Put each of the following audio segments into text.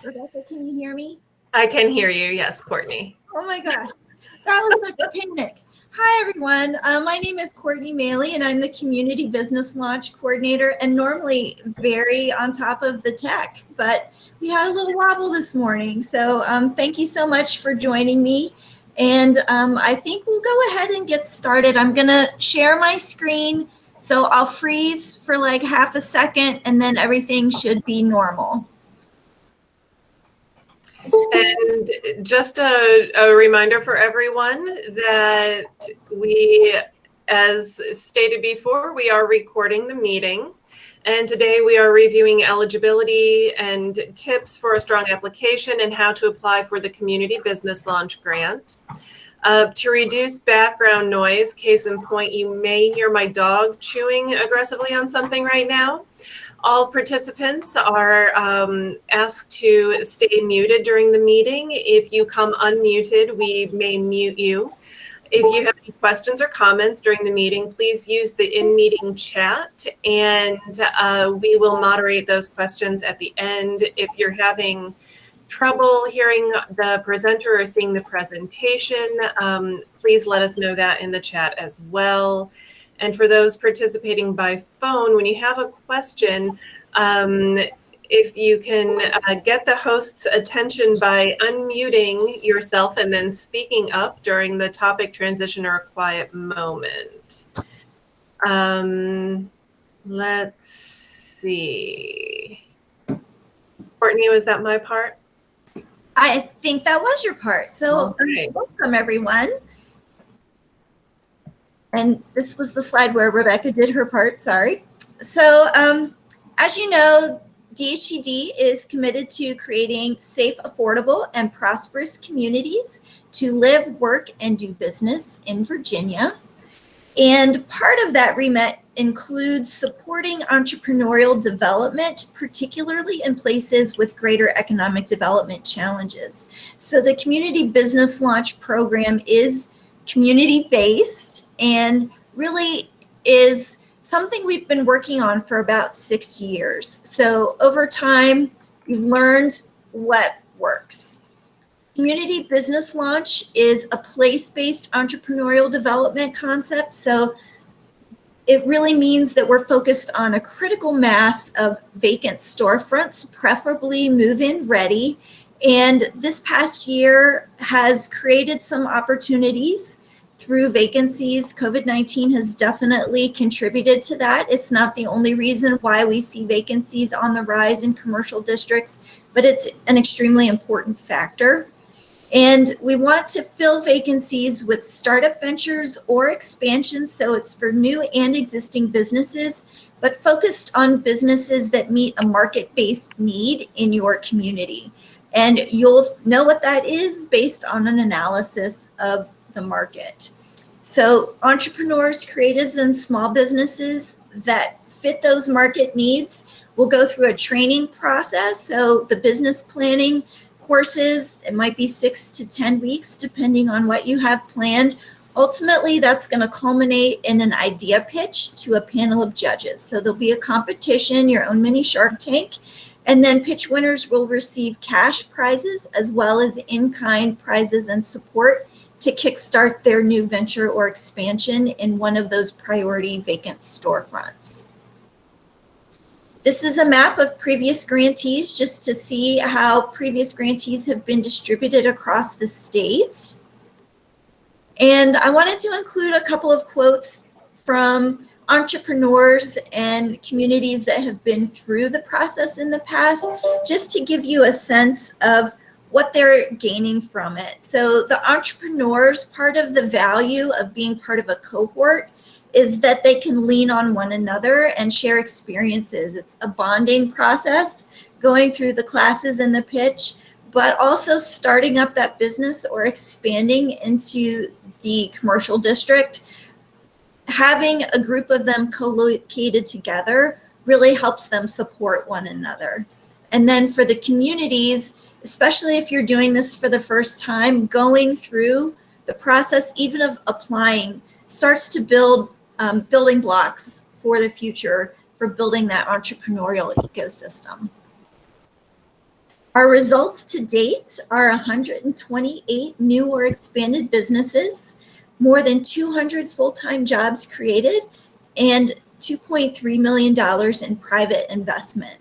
Rebecca, can you hear me? I can hear you. Yes, Courtney. Oh my gosh, that was such a panic. Hi, everyone. My name is Courtney Maley, and I'm the Community Business Launch Coordinator, and normally very on top of the tech, but we had a little wobble this morning. So thank you so much for joining me. And I think we'll go ahead and get started. I'm going to share my screen, so I'll freeze for like half a second, and then everything should be normal. And just a reminder for everyone that we, as stated before, we are recording the meeting. And today we are reviewing eligibility and tips for a strong application and how to apply for the Community Business Launch Grant. To reduce background noise, case in point, you may hear my dog chewing aggressively on something right now. All participants are asked to stay muted during the meeting. If you come unmuted, we may mute you. If you have any questions or comments during the meeting, please use the in-meeting chat, and we will moderate those questions at the end. If you're having trouble hearing the presenter or seeing the presentation, please let us know that in the chat as well. And for those participating by phone, when you have a question, if you can get the host's attention by unmuting yourself and then speaking up during the topic transition or a quiet moment. Let's see. Courtney, was that my part? I think that was your part. So welcome, everyone. And this was the slide where Rebecca did her part, sorry. So as you know, DHCD is committed to creating safe, affordable, and prosperous communities to live, work, and do business in Virginia. And part of that remit includes supporting entrepreneurial development, particularly in places with greater economic development challenges. So the Community Business Launch Program is community-based and really is something we've been working on for about 6 years. So over time, we've learned what works. Community Business Launch is a place-based entrepreneurial development concept. So it really means that we're focused on a critical mass of vacant storefronts, preferably move-in ready. And this past year has created some opportunities through vacancies. COVID-19 has definitely contributed to that. It's not the only reason why we see vacancies on the rise in commercial districts, but it's an extremely important factor. And we want to fill vacancies with startup ventures or expansions, so it's for new and existing businesses, but focused on businesses that meet a market-based need in your community. And you'll know what that is based on an analysis of the market. So entrepreneurs, creatives, and small businesses that fit those market needs will go through a training process. So the business planning courses, it might be 6 to 10 weeks, depending on what you have planned. Ultimately, that's going to culminate in an idea pitch to a panel of judges. So there'll be a competition, your own mini Shark Tank, and then pitch winners will receive cash prizes as well as in-kind prizes and support to kickstart their new venture or expansion in one of those priority vacant storefronts. This is a map of previous grantees just to see how previous grantees have been distributed across the state. And I wanted to include a couple of quotes from entrepreneurs and communities that have been through the process in the past, just to give you a sense of what they're gaining from it. So the entrepreneurs, part of the value of being part of a cohort is that they can lean on one another and share experiences. It's a bonding process going through the classes and the pitch, but also starting up that business or expanding into the commercial district. Having a group of them co-located together really helps them support one another. And then for the communities, especially if you're doing this for the first time, going through the process, even of applying, starts to build building blocks for the future for building that entrepreneurial ecosystem. Our results to date are 128 new or expanded businesses, more than 200 full-time jobs created, and $2.3 million in private investment.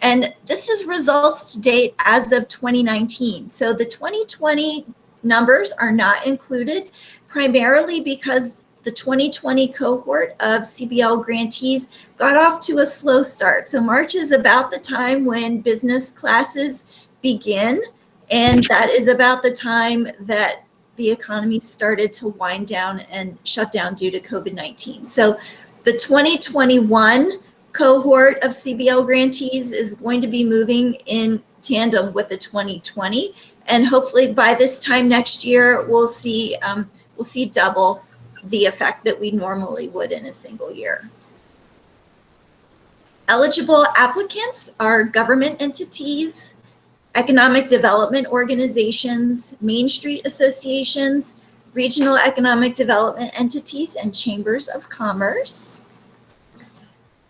And this is results to date as of 2019. So the 2020 numbers are not included, primarily because the 2020 cohort of CBL grantees got off to a slow start. So March is about the time when business classes begin, and that is about the time that the economy started to wind down and shut down due to COVID-19. So the 2021 cohort of CBL grantees is going to be moving in tandem with the 2020, and hopefully by this time next year we'll see double the effect that we normally would in a single year. Eligible applicants are government entities, economic development organizations, Main Street associations, regional economic development entities, and chambers of commerce.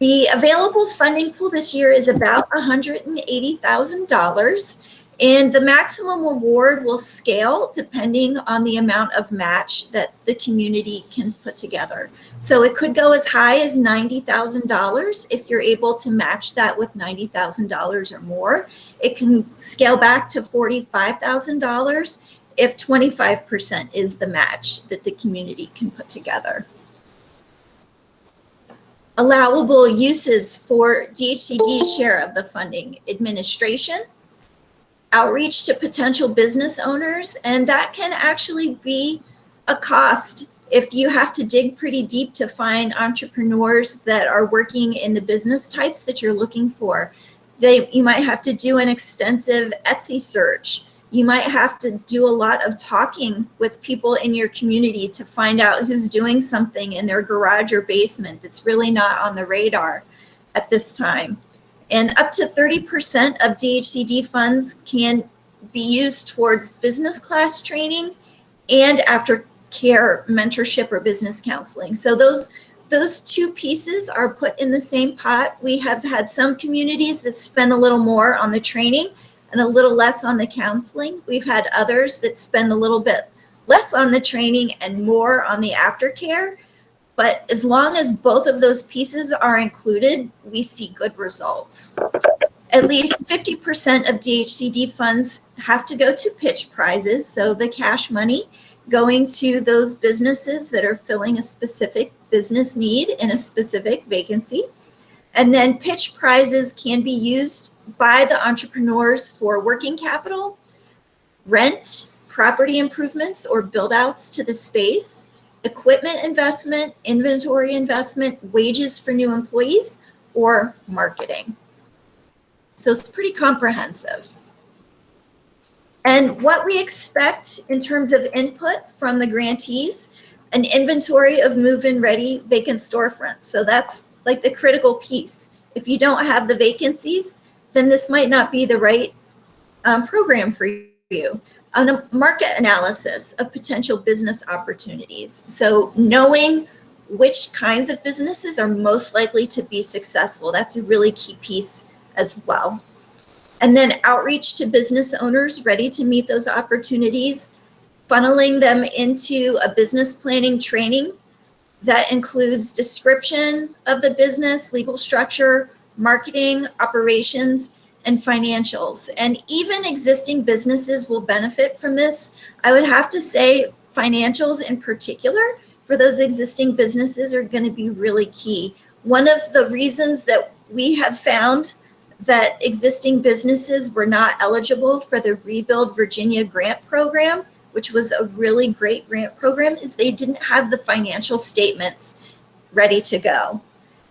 The available funding pool this year is about $180,000, and the maximum award will scale depending on the amount of match that the community can put together. So it could go as high as $90,000 if you're able to match that with $90,000 or more. It can scale back to $45,000 if 25% is the match that the community can put together. Allowable uses for DHCD's share of the funding: administration, outreach to potential business owners, and that can actually be a cost if you have to dig pretty deep to find entrepreneurs that are working in the business types that you're looking for. You might have to do an extensive Etsy search. You might have to do a lot of talking with people in your community to find out who's doing something in their garage or basement that's really not on the radar at this time. And up to 30% of DHCD funds can be used towards business class training and aftercare mentorship or business counseling. So those two pieces are put in the same pot. We have had some communities that spend a little more on the training and a little less on the counseling. We've had others that spend a little bit less on the training and more on the aftercare. But as long as both of those pieces are included, we see good results. At least 50% of DHCD funds have to go to pitch prizes, so the cash money going to those businesses that are filling a specific business need in a specific vacancy. And then pitch prizes can be used by the entrepreneurs for working capital, rent, property improvements or build outs to the space, equipment investment, inventory investment, wages for new employees, or marketing. So it's pretty comprehensive. And what we expect in terms of input from the grantees: an inventory of move-in ready vacant storefronts. So that's like the critical piece. If you don't have the vacancies, then this might not be the right program for you. On a market analysis of potential business opportunities. So knowing which kinds of businesses are most likely to be successful, that's a really key piece as well. And then outreach to business owners ready to meet those opportunities, funneling them into a business planning training that includes description of the business, legal structure, marketing, operations, and financials. And even existing businesses will benefit from this. I would have to say financials in particular for those existing businesses are going to be really key. One of the reasons that we have found that existing businesses were not eligible for the Rebuild Virginia grant program, which was a really great grant program, is they didn't have the financial statements ready to go.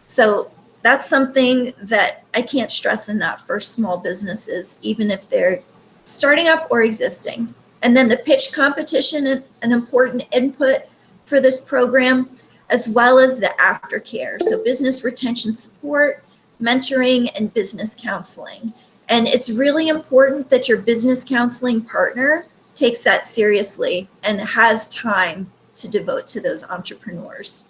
So that's something that I can't stress enough for small businesses, even if they're starting up or existing. And then the pitch competition, an important input for this program, as well as the aftercare. So business retention support, mentoring, and business counseling. And it's really important that your business counseling partner takes that seriously and has time to devote to those entrepreneurs.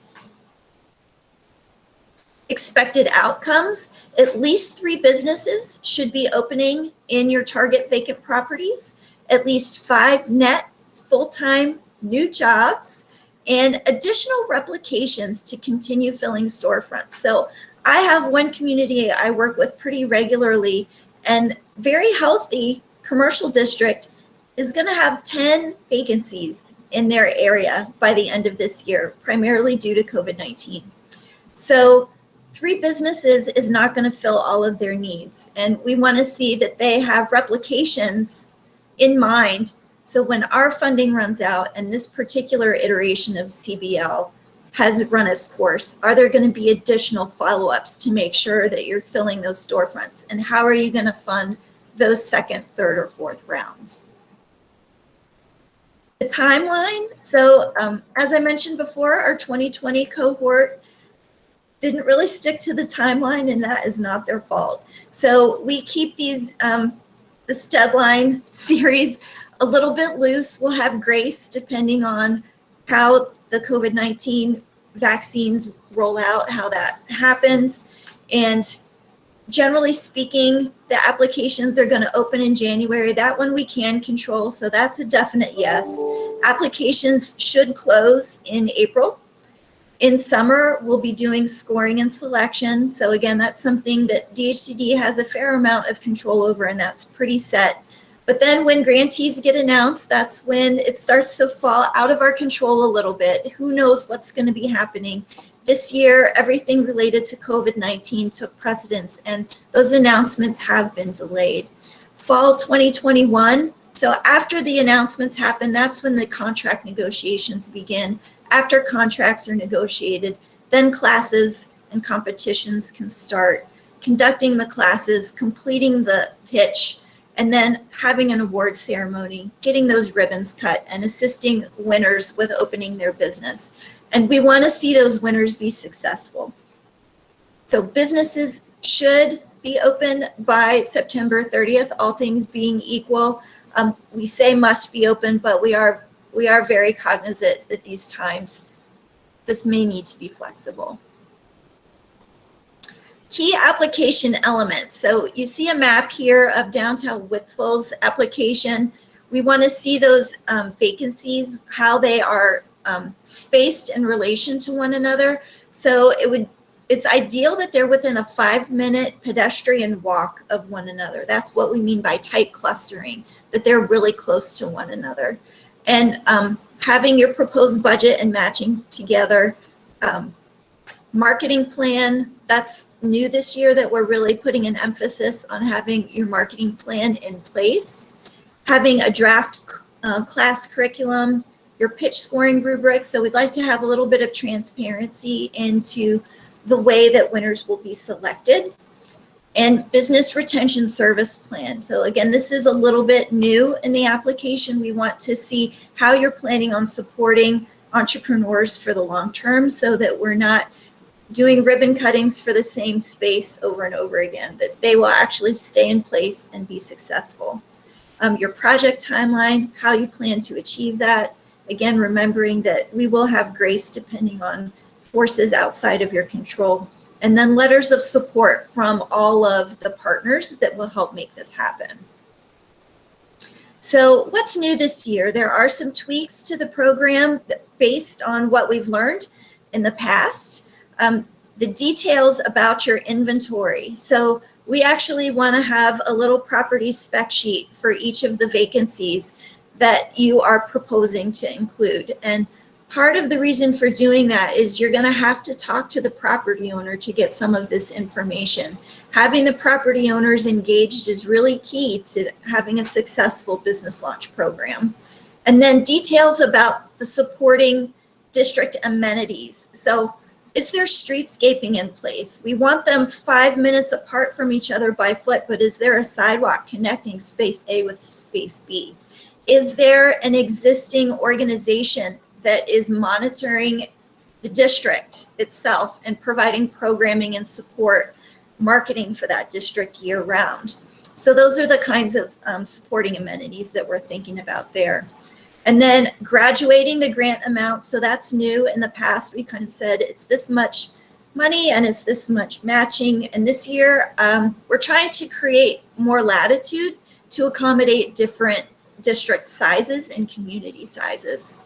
Expected outcomes, at least 3 businesses should be opening in your target vacant properties, at least 5 net full-time new jobs, and additional replications to continue filling storefronts. So I have one community I work with pretty regularly, and very healthy commercial district is going to have 10 vacancies in their area by the end of this year, primarily due to COVID-19. So 3 businesses is not going to fill all of their needs. And we want to see that they have replications in mind. So when our funding runs out and this particular iteration of CBL has run its course, are there going to be additional follow-ups to make sure that you're filling those storefronts? And how are you going to fund those second, third, or fourth rounds? The timeline. So as I mentioned before, our 2020 cohort didn't really stick to the timeline, and that is not their fault. So we keep these this deadline series a little bit loose. We'll have grace depending on how the COVID-19 vaccines roll out, how that happens. And generally speaking, the applications are going to open in January. That one we can control, so that's a definite yes. Applications should close in April. In summer, we'll be doing scoring and selection. So again, that's something that DHCD has a fair amount of control over, and that's pretty set. But then when grantees get announced, that's when it starts to fall out of our control a little bit. Who knows what's going to be happening? This year, everything related to COVID-19 took precedence, and those announcements have been delayed. Fall 2021, so after the announcements happen, that's when the contract negotiations begin. After contracts are negotiated, then classes and competitions can start. Conducting the classes, completing the pitch, and then having an award ceremony, getting those ribbons cut, and assisting winners with opening their business. And we want to see those winners be successful. So businesses should be open by September 30th, all things being equal. We say must be open, but we are very cognizant at these times this may need to be flexible. Key application elements. So you see a map here of downtown Whitfield's application. We want to see those vacancies, how they are spaced in relation to one another. So it's ideal that they're within a 5-minute pedestrian walk of one another. That's what we mean by tight clustering, that they're really close to one another. And having your proposed budget and matching together. Marketing plan, that's new this year, that we're really putting an emphasis on having your marketing plan in place. Having a draft class curriculum, your pitch scoring rubric. So we'd like to have a little bit of transparency into the way that winners will be selected. And business retention service plan. So again, this is a little bit new in the application. We want to see how you're planning on supporting entrepreneurs for the long term, so that we're not doing ribbon cuttings for the same space over and over again, that they will actually stay in place and be successful. Your project timeline, how you plan to achieve that. Again, remembering that we will have grace depending on forces outside of your control. And then letters of support from all of the partners that will help make this happen. So what's new this year? There are some tweaks to the program based on what we've learned in the past. The details about your inventory. So we actually want to have a little property spec sheet for each of the vacancies that you are proposing to include. And part of the reason for doing that is you're going to have to talk to the property owner to get some of this information. Having the property owners engaged is really key to having a successful business launch program. And then details about the supporting district amenities. So is there streetscaping in place? We want them 5 minutes apart from each other by foot, but is there a sidewalk connecting space A with space B? Is there an existing organization that is monitoring the district itself and providing programming and support, marketing for that district year round? So those are the kinds of supporting amenities that we're thinking about there. And then graduating the grant amount. So that's new. In the past, we kind of said it's this much money and it's this much matching. And this year, we're trying to create more latitude to accommodate different district sizes and community sizes.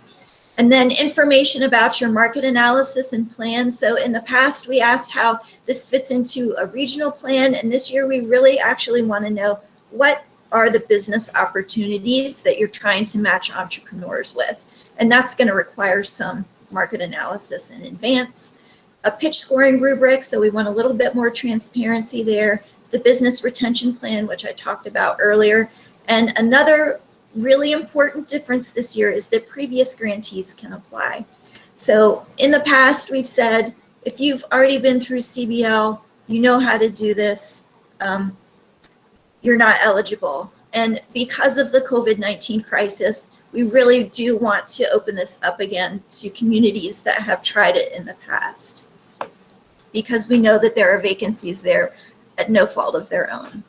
And then information about your market analysis and plan. So in the past, we asked how this fits into a regional plan. And this year, we really actually want to know what are the business opportunities that you're trying to match entrepreneurs with. And that's going to require some market analysis in advance. A pitch scoring rubric, so we want a little bit more transparency there. The business retention plan, which I talked about earlier. And another really important difference this year is that previous grantees can apply. So in the past, we've said, if you've already been through CBL, you know how to do this, you're not eligible. And because of the COVID-19 crisis, we really do want to open this up again to communities that have tried it in the past, because we know that there are vacancies there at no fault of their own.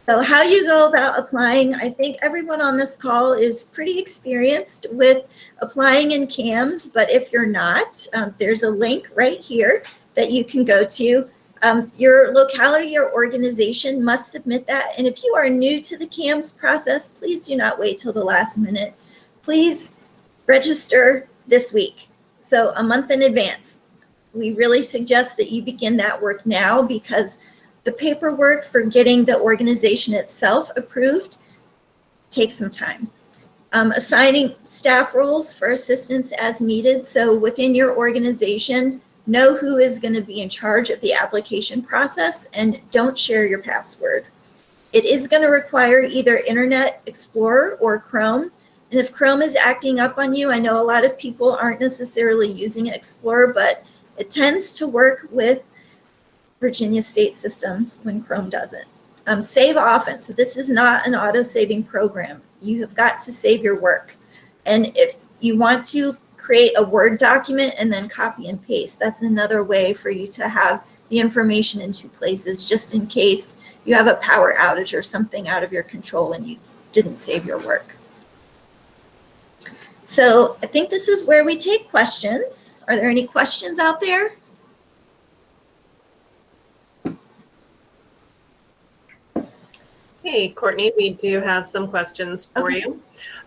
So how you go about applying, I think everyone on this call is pretty experienced with applying in CAMS, but if you're not, there's a link right here that you can go to. Your locality or organization must submit that. And if you are new to the CAMS process, please do not wait till the last minute. Please register this week, so a month in advance. We really suggest that you begin that work now, because the paperwork for getting the organization itself approved takes some time. Assigning staff roles for assistance as needed. So within your organization, know who is going to be in charge of the application process, and don't share your password. It is going to require either Internet Explorer or Chrome. And if Chrome is acting up on you, I know a lot of people aren't necessarily using Explorer, but it tends to work with Virginia state systems when Chrome doesn't. Save often. So this is not an auto-saving program. You have got to save your work. And if you want to create a Word document and then copy and paste, that's another way for you to have the information in two places, just in case you have a power outage or something out of your control and you didn't save your work. So I think this is where we take questions. Are there any questions out there? Hey, Courtney, we do have some questions for you.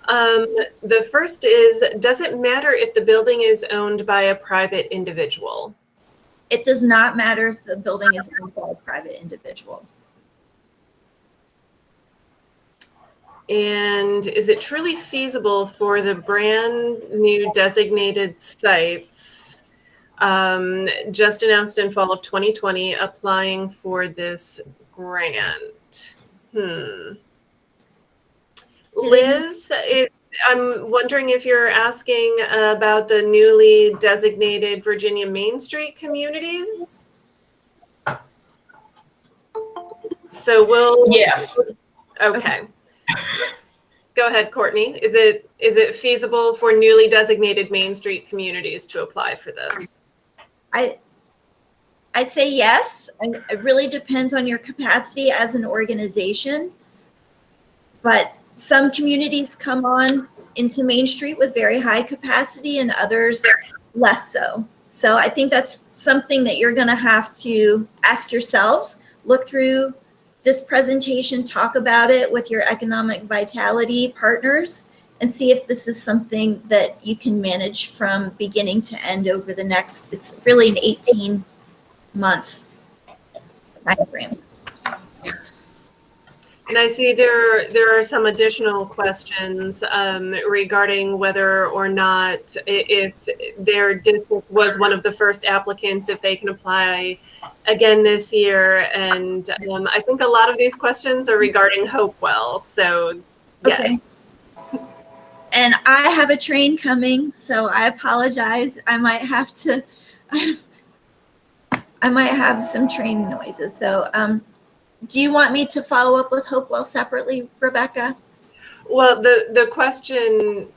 The first is, does it matter if the building is owned by a private individual? It does not matter if the building is owned by a private individual. And is it truly feasible for the brand new designated sites just announced in fall of 2020 applying for this grant? Liz, I'm wondering if you're asking about the newly designated Virginia Main Street communities. So we'll. Yes. Okay. Go ahead, Courtney. Is it feasible for newly designated Main Street communities to apply for this? I say yes. It really depends on your capacity as an organization, but some communities come on into Main Street with very high capacity and others less so. So I think that's something that you're going to have to ask yourselves, look through this presentation, talk about it with your economic vitality partners, and see if this is something that you can manage from beginning to end over the next, it's really an 18-month time frame. And I see there are some additional questions regarding whether or not, if their district was one of the first applicants, if they can apply again this year. And I think a lot of these questions are regarding Hopewell. So, yes. Okay. And I have a train coming, so I apologize. I might have some train noises. So, do you want me to follow up with Hopewell separately, Rebecca? Well, the question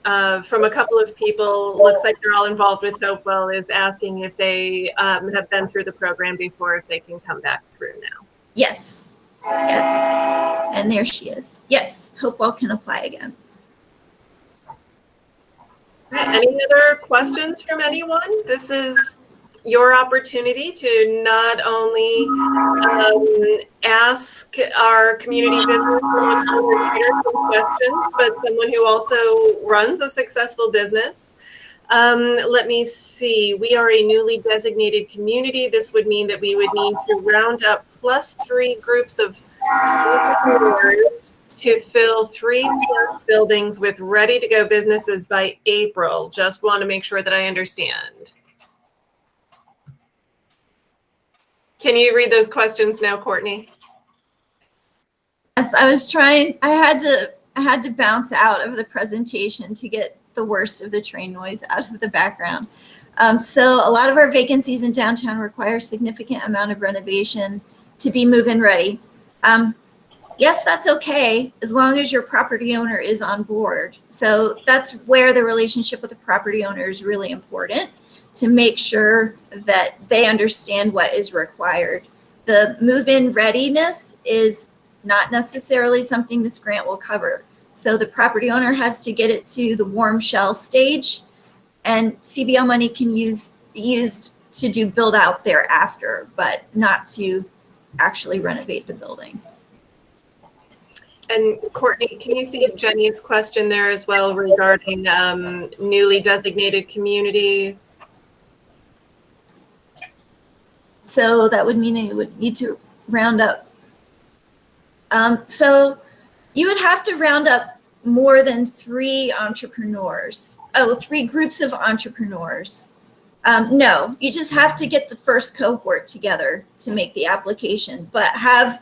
from a couple of people, looks like they're all involved with Hopewell, is asking if they have been through the program before, if they can come back through now. Yes. Yes. And there she is. Yes, Hopewell can apply again. Any other questions from anyone? This is your opportunity to not only ask our community business administrator some questions, but someone who also runs a successful business. Let me see. We are a newly designated community. This would mean that we would need to round up +3 groups of entrepreneurs to fill 3+ buildings with ready-to-go businesses by April. Just want to make sure that I understand. Can you read those questions now, Courtney? Yes, I was trying. I had to bounce out of the presentation to get the worst of the train noise out of the background. So a lot of our vacancies in downtown require significant amount of renovation to be move-in ready. Yes, that's okay, as long as your property owner is on board. So that's where the relationship with the property owner is really important, to make sure that they understand what is required. The move-in readiness is not necessarily something this grant will cover. So the property owner has to get it to the warm shell stage, and CBL money can be used to do build out thereafter, but not to actually renovate the building. And Courtney, can you see Jenny's question there as well regarding newly designated community? So that would mean they would need to round up. So you would have to round up more than 3 entrepreneurs. Oh, 3 groups of entrepreneurs. No, you just have to get the first cohort together to make the application, but have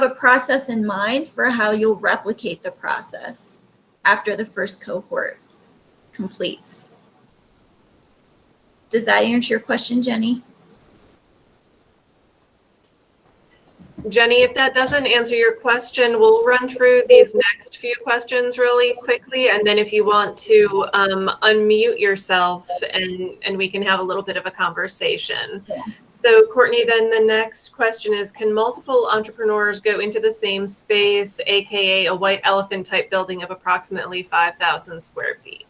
a process in mind for how you'll replicate the process after the first cohort completes. Does that answer your question, Jenny? Jenny, if that doesn't answer your question, we'll run through these next few questions really quickly. And then if you want to unmute yourself and we can have a little bit of a conversation. Yeah. So Courtney, then the next question is, can multiple entrepreneurs go into the same space, AKA a white elephant type building of approximately 5,000 square feet?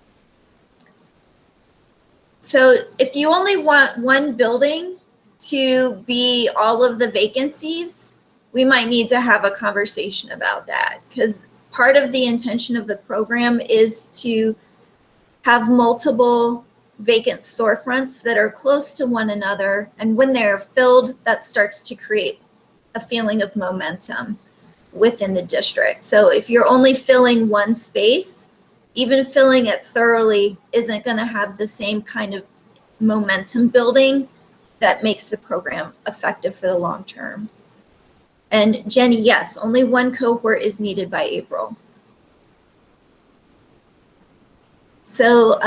So if you only want one building to be all of the vacancies, we might need to have a conversation about that, because part of the intention of the program is to have multiple vacant storefronts that are close to one another. And when they're filled, that starts to create a feeling of momentum within the district. So if you're only filling one space, even filling it thoroughly isn't going to have the same kind of momentum building that makes the program effective for the long term. And Jenny, yes, only one cohort is needed by April. So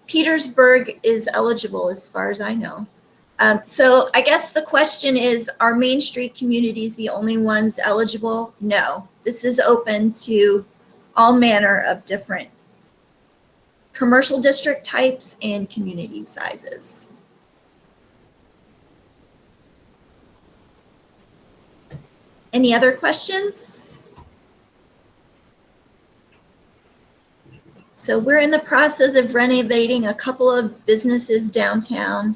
Petersburg is eligible as far as I know. So I guess the question is, are Main Street communities the only ones eligible? No, this is open to all manner of different commercial district types and community sizes. Any other questions? So we're in the process of renovating a couple of businesses downtown.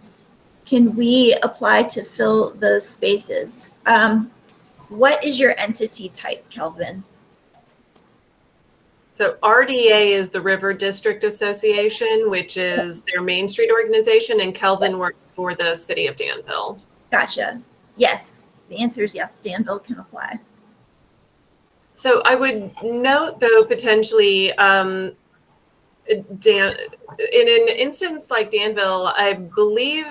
Can we apply to fill those spaces? What is your entity type, Kelvin? So RDA is the River District Association, which is their Main Street organization, and Kelvin works for the city of Danville. Gotcha. Yes, the answer is yes, Danville can apply. So I would note, though, potentially, in an instance like Danville, I believe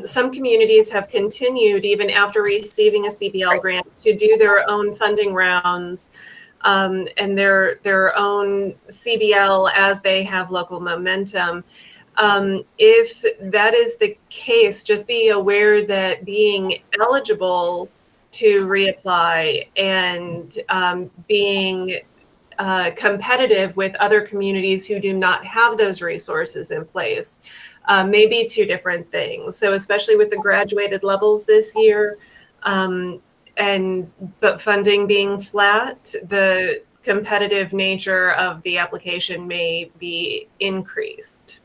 some communities have continued, even after receiving a CBL grant, to do their own funding rounds and their own CBL as they have local momentum. If that is the case, just be aware that being eligible to reapply and being competitive with other communities who do not have those resources in place may be 2 different things. So especially with the graduated levels this year, but funding being flat, the competitive nature of the application may be increased.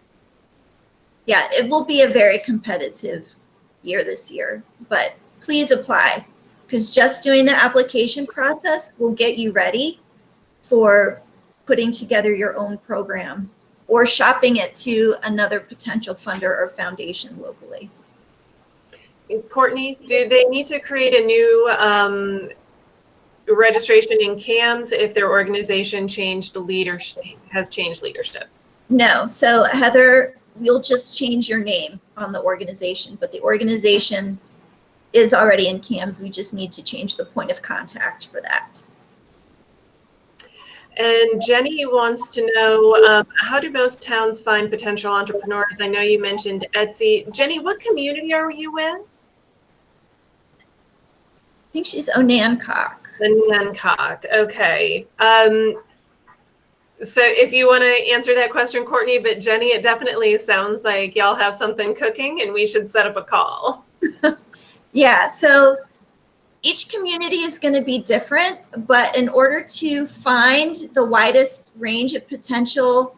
Yeah, it will be a very competitive year this year, but please apply, because just doing the application process will get you ready for putting together your own program or shopping it to another potential funder or foundation locally. Courtney, do they need to create a new registration in CAMS if their organization has changed leadership? No. So Heather, you'll just change your name on the organization, but the organization is already in CAMS. We just need to change the point of contact for that. And Jenny wants to know, how do most towns find potential entrepreneurs? I know you mentioned Etsy. Jenny, what community are you in? I think she's Onancock. Onancock, okay. So if you want to answer that question, Courtney, but Jenny, it definitely sounds like y'all have something cooking and we should set up a call. Yeah, so each community is going to be different, but in order to find the widest range of potential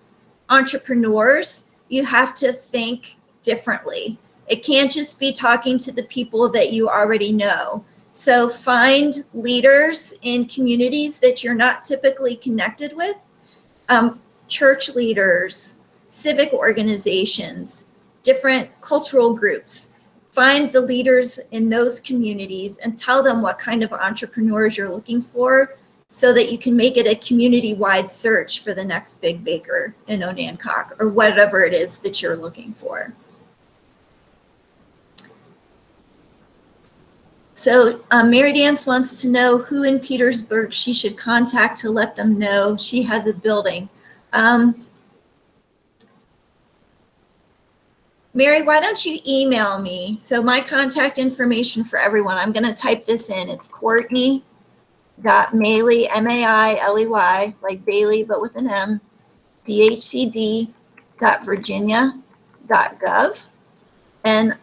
entrepreneurs, you have to think differently. It can't just be talking to the people that you already know. So find leaders in communities that you're not typically connected with, church leaders, civic organizations, different cultural groups. Find the leaders in those communities and tell them what kind of entrepreneurs you're looking for so that you can make it a community-wide search for the next big baker in Onancock or whatever it is that you're looking for. So Mary Dance wants to know who in Petersburg she should contact to let them know she has a building. Mary, why don't you email me? So my contact information for everyone, I'm going to type this in. It's Courtney.Mailey, M-A-I-L-E-Y, like Bailey, but with an M, dhcd.virginia.gov. And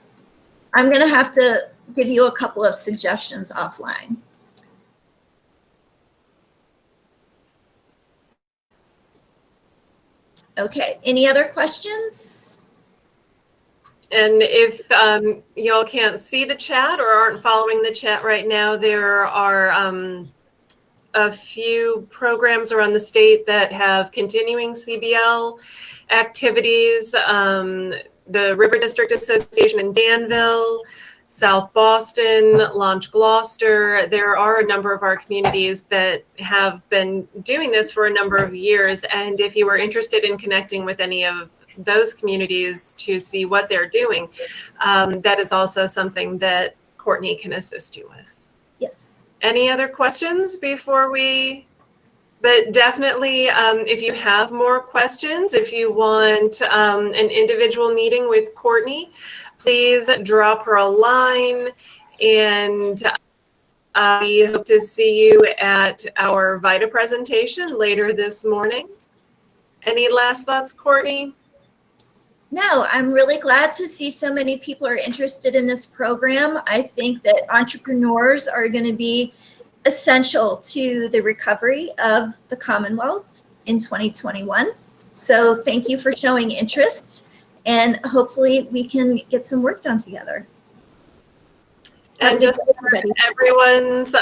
I'm going to have to give you a couple of suggestions offline. Okay, any other questions? And if y'all can't see the chat or aren't following the chat right now, there are a few programs around the state that have continuing CBL activities. The River District Association in Danville, South Boston, Launch Gloucester. There are a number of our communities that have been doing this for a number of years. And if you are interested in connecting with any of those communities to see what they're doing, that is also something that Courtney can assist you with. Yes. Any other questions before we? But definitely, if you have more questions, if you want an individual meeting with Courtney, please drop her a line, and we hope to see you at our VITA presentation later this morning. Any last thoughts, Courtney? No, I'm really glad to see so many people are interested in this program. I think that entrepreneurs are going to be essential to the recovery of the Commonwealth in 2021. So thank you for showing interest, and hopefully we can get some work done together. And just for everyone's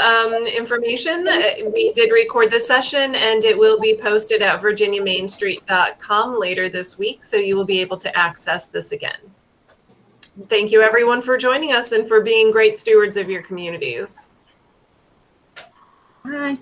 information, we did record the session and it will be posted at virginiamainstreet.com later this week, so you will be able to access this again. Thank you everyone for joining us and for being great stewards of your communities. Bye.